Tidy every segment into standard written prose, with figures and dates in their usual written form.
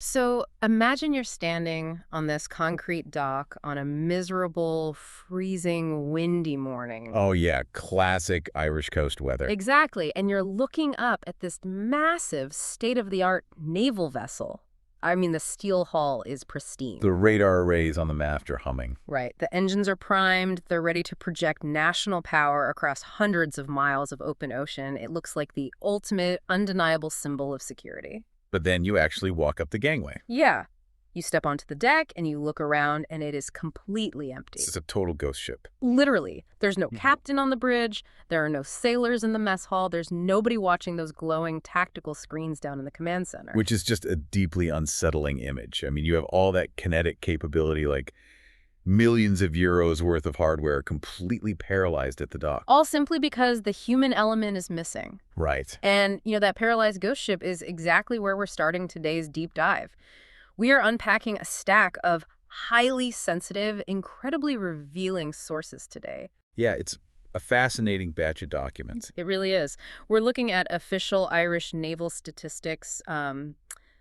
So imagine you're standing on this concrete dock on a miserable, freezing, windy morning. Oh, yeah, classic Irish coast weather. Exactly. And you're looking up at this massive, state-of-the-art naval vessel. I mean, the steel hull is pristine. The radar arrays on the mast are humming. Right. The engines are primed. They're ready to project national power across hundreds of miles of open ocean. It looks like the ultimate, undeniable symbol of security. But then you actually walk up the gangway. Yeah. You step onto the deck and you look around and it is completely empty. This is a total ghost ship. Literally. There's no captain on the bridge. There are no sailors in the mess hall. There's nobody watching those glowing tactical screens down in the command center. Which is just a deeply unsettling image. I mean, you have all that kinetic capability, like millions of euros worth of hardware completely paralyzed at the dock. All simply because the human element is missing. Right. And, that paralyzed ghost ship is exactly where we're starting today's deep dive. We are unpacking a stack of highly sensitive, incredibly revealing sources today. Yeah, it's a fascinating batch of documents. It really is. We're looking at official Irish naval statistics,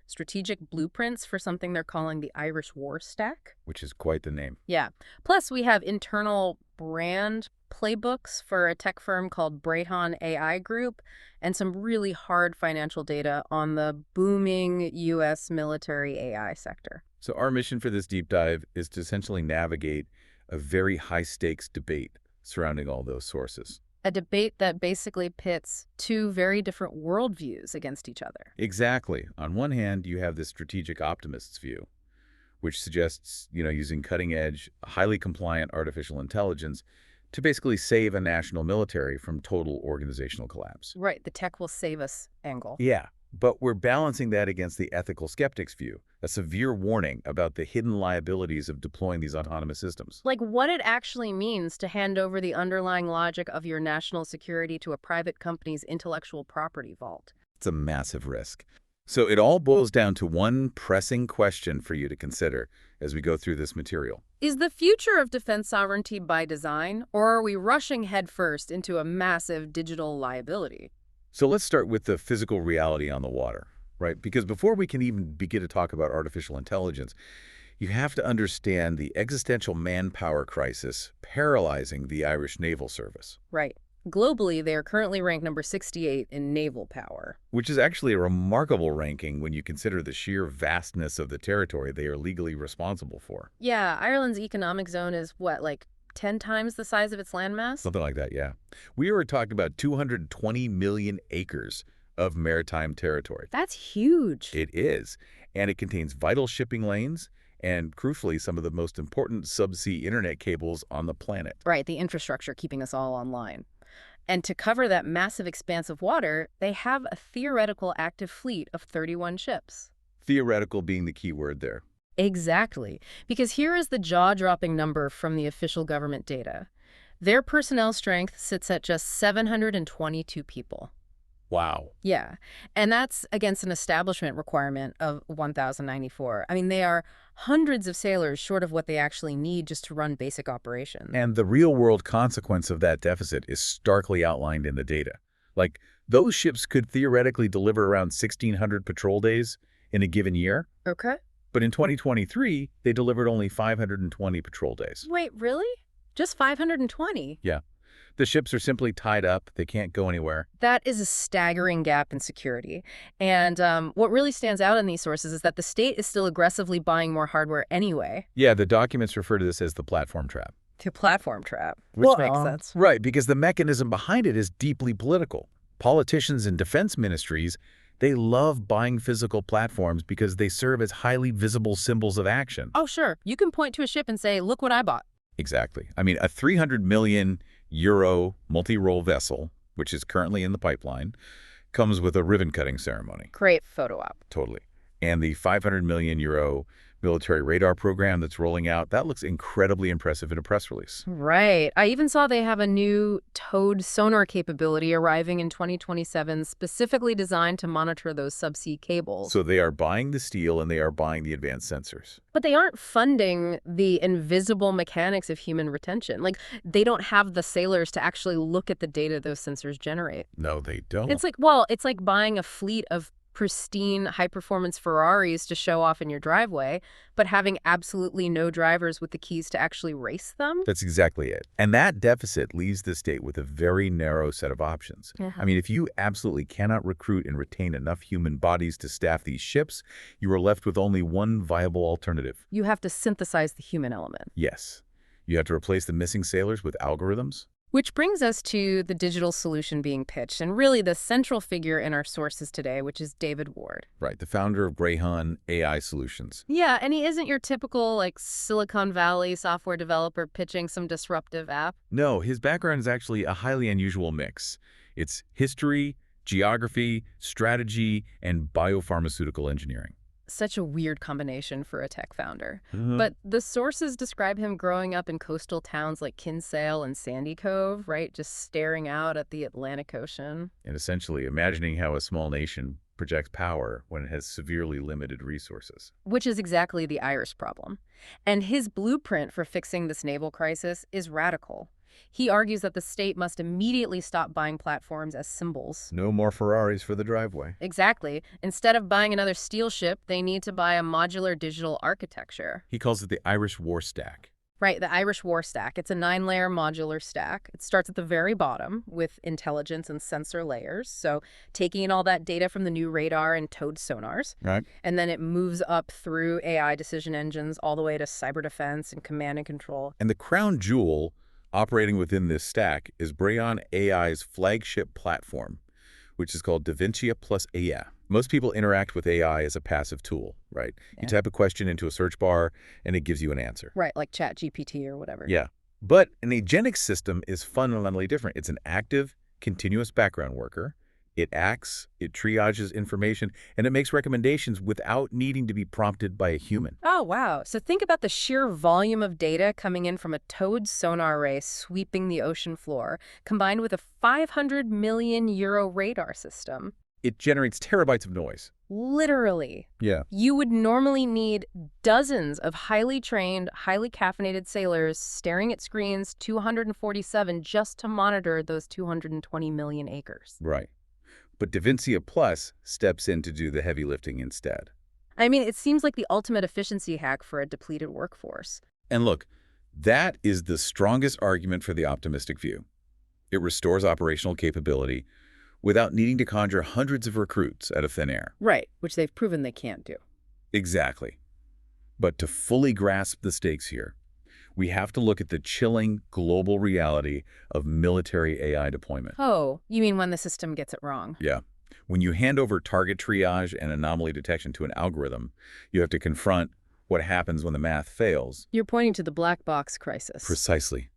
strategic blueprints for something they're calling the Irish War Stack. Which is quite the name. Yeah. Plus, we have internal brand playbooks for a tech firm called Brehon AI Group and some really hard financial data on the booming U.S. military AI sector. So our mission for this deep dive is to essentially navigate a very high-stakes debate surrounding all those sources. A debate that basically pits two very different worldviews against each other. Exactly. On one hand, you have this strategic optimist's view, which suggests, using cutting-edge, highly compliant artificial intelligence to basically save a national military from total organizational collapse. Right, the tech will save us angle. Yeah, but we're balancing that against the ethical skeptic's view, a severe warning about the hidden liabilities of deploying these autonomous systems. Like what it actually means to hand over the underlying logic of your national security to a private company's intellectual property vault. It's a massive risk. So it all boils down to one pressing question for you to consider as we go through this material. Is the future of defense sovereignty by design, or are we rushing headfirst into a massive digital liability? So let's start with the physical reality on the water, right? Because before we can even begin to talk about artificial intelligence, you have to understand the existential manpower crisis paralyzing the Irish Naval Service. Right. Globally, they are currently ranked number 68 in naval power. Which is actually a remarkable ranking when you consider the sheer vastness of the territory they are legally responsible for. Yeah, Ireland's economic zone is what, like 10 times the size of its landmass? Something like that, yeah. We are talking about 220 million acres of maritime territory. That's huge. It is. And it contains vital shipping lanes and, crucially, some of the most important subsea internet cables on the planet. Right, the infrastructure keeping us all online. And to cover that massive expanse of water, they have a theoretical active fleet of 31 ships. Theoretical being the key word there. Exactly. Because here is the jaw-dropping number from the official government data. Their personnel strength sits at just 722 people. Wow. Yeah. And that's against an establishment requirement of 1,094. I mean, they are hundreds of sailors short of what they actually need just to run basic operations. And the real-world consequence of that deficit is starkly outlined in the data. Like, those ships could theoretically deliver around 1,600 patrol days in a given year. Okay. But in 2023, they delivered only 520 patrol days. Wait, really? Just 520? Yeah. The ships are simply tied up. They can't go anywhere. That is a staggering gap in security. And what really stands out in these sources is that the state is still aggressively buying more hardware anyway. Yeah, the documents refer to this as the platform trap. The platform trap, which makes sense. Right, because the mechanism behind it is deeply political. Politicians and defense ministries, they love buying physical platforms because they serve as highly visible symbols of action. Oh, sure. You can point to a ship and say, look what I bought. Exactly. I mean, a 300 million euro multi-role vessel, which is currently in the pipeline, comes with a ribbon-cutting ceremony. Great photo op. Totally. And the 500 million euro military radar program that's rolling out, that looks incredibly impressive in a press release. Right. I even saw they have a new towed sonar capability arriving in 2027 specifically designed to monitor those subsea cables. So they are buying the steel and they are buying the advanced sensors. But they aren't funding the invisible mechanics of human retention. Like, they don't have the sailors to actually look at the data those sensors generate. No, they don't. It's like, well, it's like buying a fleet of pristine, high-performance Ferraris to show off in your driveway, but having absolutely no drivers with the keys to actually race them? That's exactly it. And that deficit leaves the state with a very narrow set of options. I Yeah. mean, if you absolutely cannot recruit and retain enough human bodies to staff these ships, you are left with only one viable alternative. You have to synthesize the human element. Yes. You have to replace the missing sailors with algorithms. Which brings us to the digital solution being pitched, and really the central figure in our sources today, which is David Ward. Right, the founder of Brehon AI Solutions. Yeah, and he isn't your typical, like, Silicon Valley software developer pitching some disruptive app. No, his background is actually a highly unusual mix. It's history, geography, strategy, and biopharmaceutical engineering. Such a weird combination for a tech founder. Uh, But the sources describe him growing up in coastal towns like Kinsale and Sandy Cove, right? Just staring out at the Atlantic Ocean. and essentially imagining how a small nation projects power when it has severely limited resources. Which is exactly the Irish problem. And his blueprint for fixing this naval crisis is radical. He argues that the state must immediately stop buying platforms as symbols. No more Ferraris for the driveway. Exactly. Instead of buying another steel ship, they need to buy a modular digital architecture. He calls it the Irish war stack. Right, the Irish War Stack. It's a 9-layer modular stack. It starts at the very bottom with intelligence and sensor layers. So taking in all that data from the new radar and towed sonars. Right. And then it moves up through AI decision engines all the way to cyber defense and command and control. And the crown jewel operating within this stack is Brehon AI's flagship platform, which is called Davincia plus AI. Most people interact with AI as a passive tool, right? Yeah. You type a question into a search bar, and it gives you an answer. Right, like ChatGPT or whatever. Yeah. But an agentic system is fundamentally different. It's an active, continuous background worker. It acts, it triages information, and it makes recommendations without needing to be prompted by a human. Oh, wow. So think about the sheer volume of data coming in from a towed sonar array sweeping the ocean floor, combined with a 500 million euro radar system. It generates terabytes of noise. Literally. Yeah. You would normally need dozens of highly trained, highly caffeinated sailors staring at screens 247 just to monitor those 220 million acres. Right. But Davincia Plus steps in to do the heavy lifting instead. I mean, it seems like the ultimate efficiency hack for a depleted workforce. And look, that is the strongest argument for the optimistic view. It restores operational capability without needing to conjure hundreds of recruits out of thin air. Right, which they've proven they can't do. Exactly. But to fully grasp the stakes here, we have to look at the chilling global reality of military AI deployment. Oh, you mean when the system gets it wrong? Yeah. When you hand over target triage and anomaly detection to an algorithm, you have to confront what happens when the math fails. You're pointing to the black box crisis. Precisely.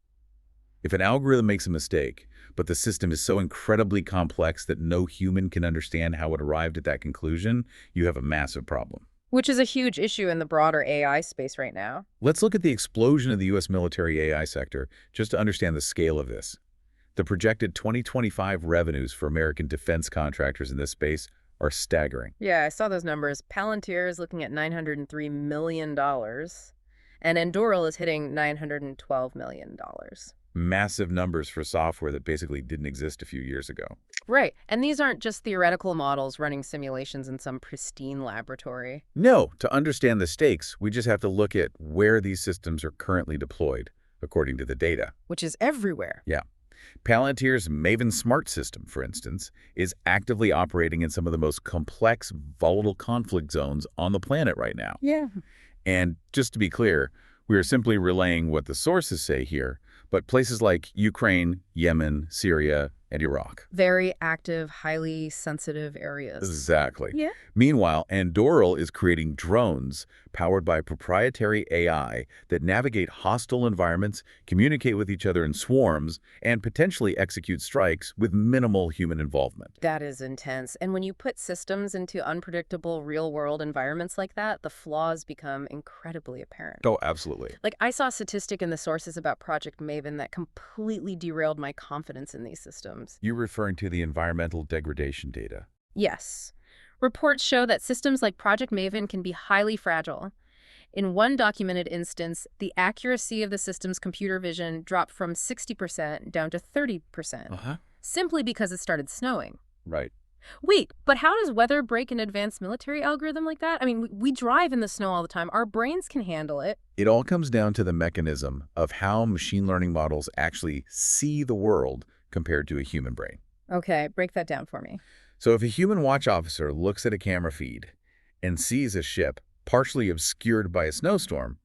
If an algorithm makes a mistake, but the system is so incredibly complex that no human can understand how it arrived at that conclusion, you have a massive problem. Which is a huge issue in the broader AI space right now. Let's look at the explosion of the U.S. military AI sector just to understand the scale of this. The projected 2025 revenues for American defense contractors in this space are staggering. Yeah, I saw those numbers. Palantir is looking at $903 million, and Anduril is hitting $912 million. Massive numbers for software that basically didn't exist a few years ago. Right, and these aren't just theoretical models running simulations in some pristine laboratory. No, to understand the stakes, we just have to look at where these systems are currently deployed, according to the data. Which is everywhere. Yeah. Palantir's Maven Smart system, for instance, is actively operating in some of the most complex, volatile conflict zones on the planet right now. Yeah. And just to be clear, we are simply relaying what the sources say here, but places like Ukraine, Yemen, Syria, and Iraq. Very active, highly sensitive areas. Exactly. Yeah. Meanwhile, Anduril is creating drones powered by proprietary AI that navigate hostile environments, communicate with each other in swarms, and potentially execute strikes with minimal human involvement. That is intense. And when you put systems into unpredictable real-world environments like that, the flaws become incredibly apparent. Oh, absolutely. Like, I saw a statistic in the sources about Project Maven that completely derailed my confidence in these systems. You're referring to the environmental degradation data. Yes. Reports show that systems like Project Maven can be highly fragile. In one documented instance, the accuracy of the system's computer vision dropped from 60% down to 30%, simply because it started snowing. Right. Wait, but how does weather break an advanced military algorithm like that? I mean, we drive in the snow all the time. Our brains can handle it. It all comes down to the mechanism of how machine learning models actually see the world compared to a human brain. Okay, break that down for me. So if a human watch officer looks at a camera feed and sees a ship partially obscured by a snowstorm,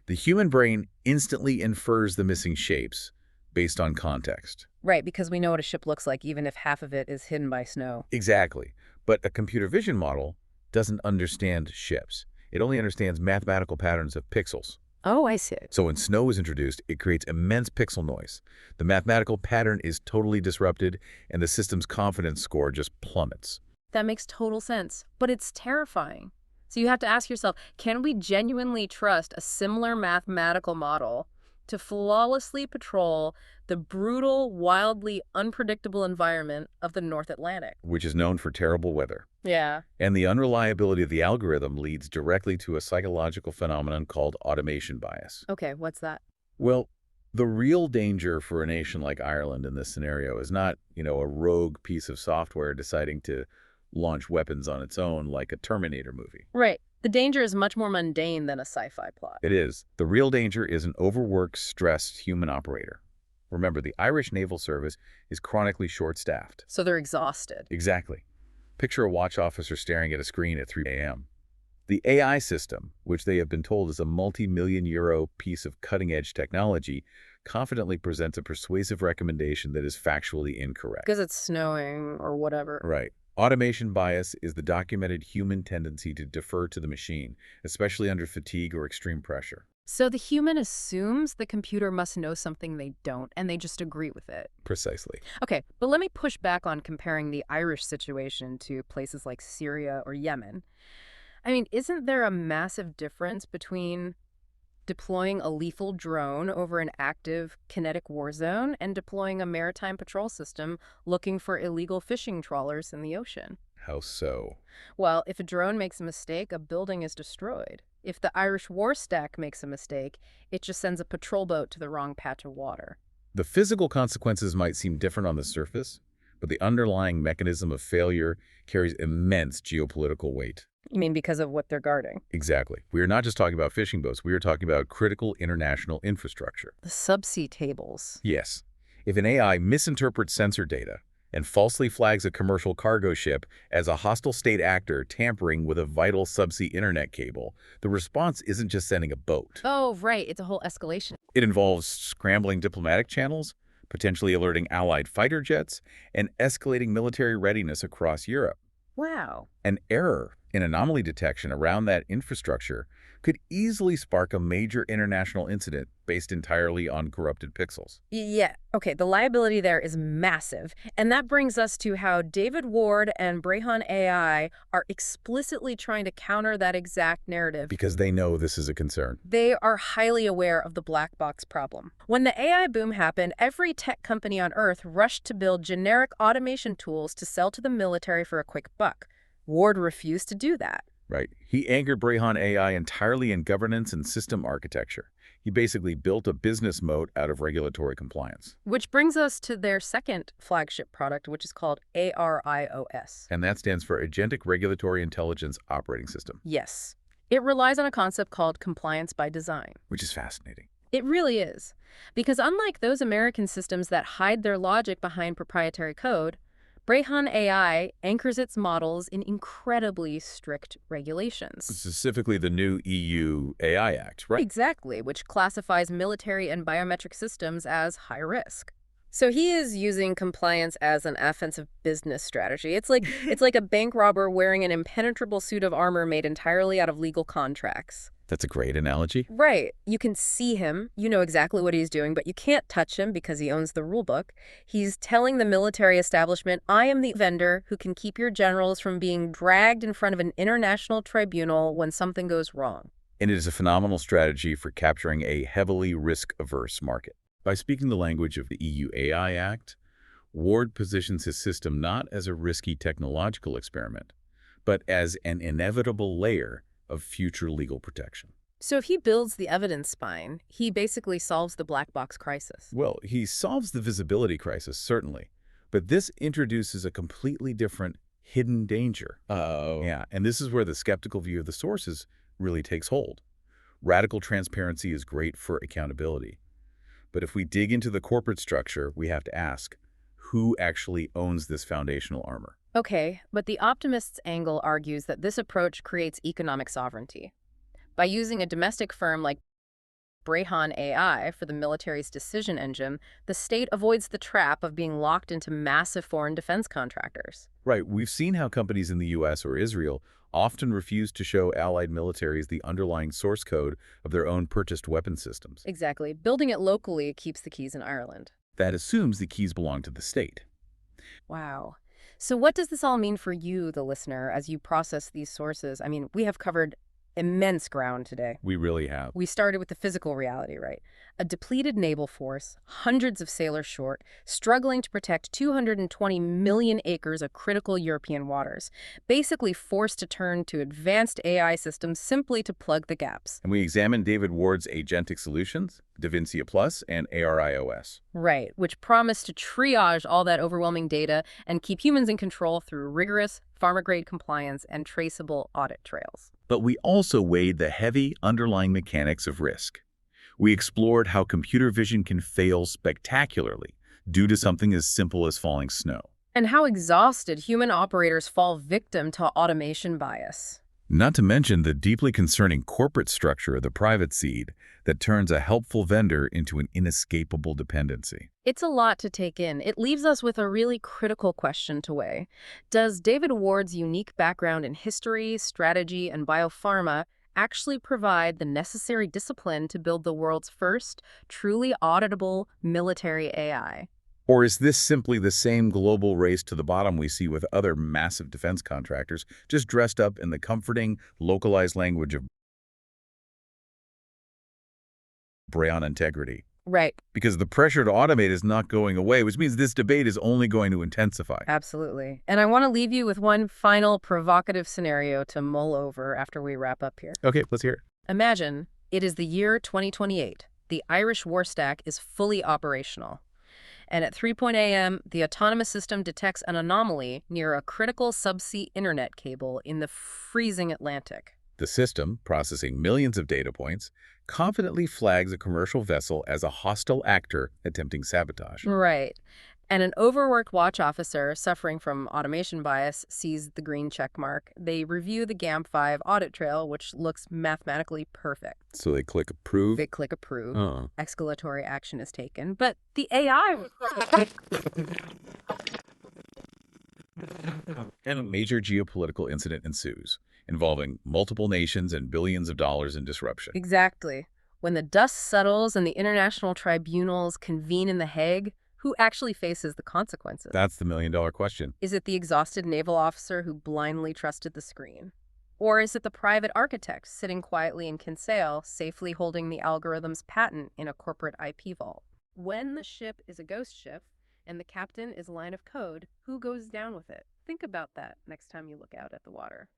the human brain instantly infers the missing shapes based on context. Right, because we know what a ship looks like, even if half of it is hidden by snow. Exactly. But a computer vision model doesn't understand ships. It only understands mathematical patterns of pixels. Oh, I see. So when snow is introduced, it creates immense pixel noise. The mathematical pattern is totally disrupted, and the system's confidence score just plummets. That makes total sense, but it's terrifying. So you have to ask yourself, can we genuinely trust a similar mathematical model to flawlessly patrol the brutal, wildly unpredictable environment of the North Atlantic? Which is known for terrible weather. Yeah. And the unreliability of the algorithm leads directly to a psychological phenomenon called automation bias. Okay, what's that? Well, the real danger for a nation like Ireland in this scenario is not, a rogue piece of software deciding to launch weapons on its own like a Terminator movie. Right. The danger is much more mundane than a sci-fi plot. It is. The real danger is an overworked, stressed human operator. Remember, the Irish Naval Service is chronically short-staffed. So they're exhausted. Exactly. Picture a watch officer staring at a screen at 3 a.m. The AI system, which they have been told is a multi-million euro piece of cutting-edge technology, confidently presents a persuasive recommendation that is factually incorrect. Because it's snowing or whatever. Right. Automation bias is the documented human tendency to defer to the machine, especially under fatigue or extreme pressure. So the human assumes the computer must know something they don't, and they just agree with it. Precisely. Okay, but let me push back on comparing the Irish situation to places like Syria or Yemen. I mean, isn't there a massive difference between deploying a lethal drone over an active kinetic war zone and deploying a maritime patrol system looking for illegal fishing trawlers in the ocean? How so? Well, if a drone makes a mistake, a building is destroyed. If the Irish war stack makes a mistake, it just sends a patrol boat to the wrong patch of water. The physical consequences might seem different on the surface, but the underlying mechanism of failure carries immense geopolitical weight. You mean because of what they're guarding? Exactly. We are not just talking about fishing boats. We are talking about critical international infrastructure. The subsea tables. Yes. If an AI misinterprets sensor data and falsely flags a commercial cargo ship as a hostile state actor tampering with a vital subsea internet cable, the response isn't just sending a boat. Oh, right. It's a whole escalation. It involves scrambling diplomatic channels, potentially alerting Allied fighter jets, and escalating military readiness across Europe. Wow. An error in anomaly detection around that infrastructure could easily spark a major international incident based entirely on corrupted pixels. Yeah, okay, the liability there is massive. And that brings us to how David Ward and Brehon AI are explicitly trying to counter that exact narrative. Because they know this is a concern. They are highly aware of the black box problem. When the AI boom happened, every tech company on Earth rushed to build generic automation tools to sell to the military for a quick buck. Ward refused to do that. Right. He anchored Brehon AI entirely in governance and system architecture. He basically built a business moat out of regulatory compliance. Which brings us to their second flagship product, which is called ARIOS. And that stands for Agentic Regulatory Intelligence Operating System. Yes. It relies on a concept called compliance by design. Which is fascinating. It really is. Because unlike those American systems that hide their logic behind proprietary code, Brehon AI anchors its models in incredibly strict regulations. Specifically the new EU AI Act, right? Exactly, which classifies military and biometric systems as high risk. So he is using compliance as an offensive business strategy. It's like a bank robber wearing an impenetrable suit of armor made entirely out of legal contracts. That's a great analogy. Right. You can see him. You know exactly what he's doing, but you can't touch him because he owns the rulebook. He's telling the military establishment, I am the vendor who can keep your generals from being dragged in front of an international tribunal when something goes wrong. And it is a phenomenal strategy for capturing a heavily risk-averse market. By speaking the language of the EU AI Act, Ward positions his system not as a risky technological experiment, but as an inevitable layer of future legal protection. So if he builds the evidence spine, he basically solves the black box crisis. Well, he solves the visibility crisis, certainly, but this introduces a completely different hidden danger. Oh. Yeah, and this is where the skeptical view of the sources really takes hold. Radical transparency is great for accountability. But if we dig into the corporate structure, we have to ask, who actually owns this foundational armor? Okay, but the optimist's angle argues that this approach creates economic sovereignty. By using a domestic firm like Brehon AI for the military's decision engine, the state avoids the trap of being locked into massive foreign defense contractors. Right, we've seen how companies in the US or Israel often refuse to show allied militaries the underlying source code of their own purchased weapon systems. Exactly. Building it locally keeps the keys in Ireland. That assumes the keys belong to the state. Wow. So what does this all mean for you, the listener, as you process these sources? I mean, we have covered immense ground today. We really have. We started with the physical reality, right? A depleted naval force, hundreds of sailors short, struggling to protect 220 million acres of critical European waters, basically forced to turn to advanced AI systems simply to plug the gaps. And we examined David Ward's agentic solutions, Davincia Plus and ARIOS. Right, which promise to triage all that overwhelming data and keep humans in control through rigorous, pharma-grade compliance and traceable audit trails. But we also weighed the heavy underlying mechanics of risk. We explored how computer vision can fail spectacularly due to something as simple as falling snow. And how exhausted human operators fall victim to automation bias. Not to mention the deeply concerning corporate structure of the private seed that turns a helpful vendor into an inescapable dependency. It's a lot to take in. It leaves us with a really critical question to weigh. Does David Ward's unique background in history, strategy, and biopharma actually provide the necessary discipline to build the world's first truly auditable military AI? Or is this simply the same global race to the bottom we see with other massive defense contractors, just dressed up in the comforting, localized language of Brehon integrity? Right. Because the pressure to automate is not going away, which means this debate is only going to intensify. Absolutely. And I want to leave you with one final provocative scenario to mull over after we wrap up here. Okay, let's hear it. Imagine it is the year 2028. The Irish war stack is fully operational. And at 3 a.m., the autonomous system detects an anomaly near a critical subsea internet cable in the freezing Atlantic. The system, processing millions of data points, confidently flags a commercial vessel as a hostile actor attempting sabotage. Right. And an overworked watch officer suffering from automation bias sees the green check mark. They review the GAMP5 audit trail, which looks mathematically perfect. So they click approve. They click approve. Uh. Escalatory action is taken. But the AI... And a major geopolitical incident ensues, involving multiple nations and billions of dollars in disruption. Exactly. When the dust settles and the international tribunals convene in The Hague, who actually faces the consequences? That's the million-dollar question. Is it the exhausted naval officer who blindly trusted the screen? Or is it the private architect sitting quietly in Kinsale, safely holding the algorithm's patent in a corporate IP vault? When the ship is a ghost ship and the captain is a line of code, who goes down with it? Think about that next time you look out at the water.